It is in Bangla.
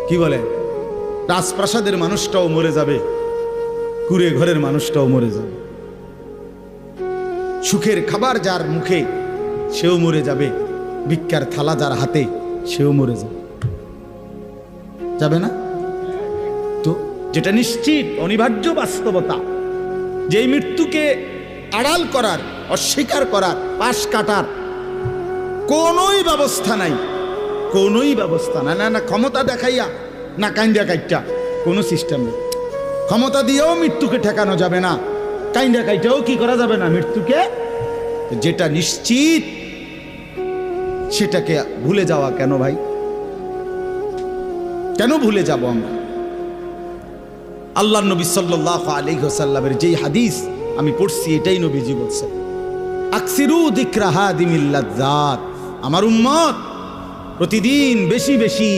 কি বলে, রাজপ্রাসাদের মানুষটাও মরে যাবে, কুড়ে ঘরের মানুষটাও মরে যাবে, সুখের খাবার যার মুখে সেও মরে যাবে, ভিক্ষার থালা যার হাতে সেও মরে যাবে, যাবে না? তো যেটা নিশ্চিত অনিবার্য বাস্তবতা, যেই মৃত্যুকে আড়াল করার, অস্বীকার করার, পাশ কাটার কোনোই ব্যবস্থা নাই, কোনোই ব্যবস্থা নাই। না না ক্ষমতা দেখাইয়া, না কাইন্দা কাইটা, কোনো সিস্টেম নেই। ক্ষমতা দিয়েও মৃত্যুকে ঠেকানো যাবে না, কাইন্দা কাইটাও কি করা যাবে না মৃত্যুকে। যেটা নিশ্চিত সেটাকে ভুলে যাওয়া কেন ভাই? কেন ভুলে যাব আমরা? আল্লাহর নবী সাল্লাল্লাহু আলাইহি ওয়াসাল্লামের যেই হাদিস আমি পড়ছি, এটাই নবীজি বলছেন, আকসিরু যিকরা হাদিমিল লাযযাত, আমার উম্মত প্রতিদিন বেশি বেশি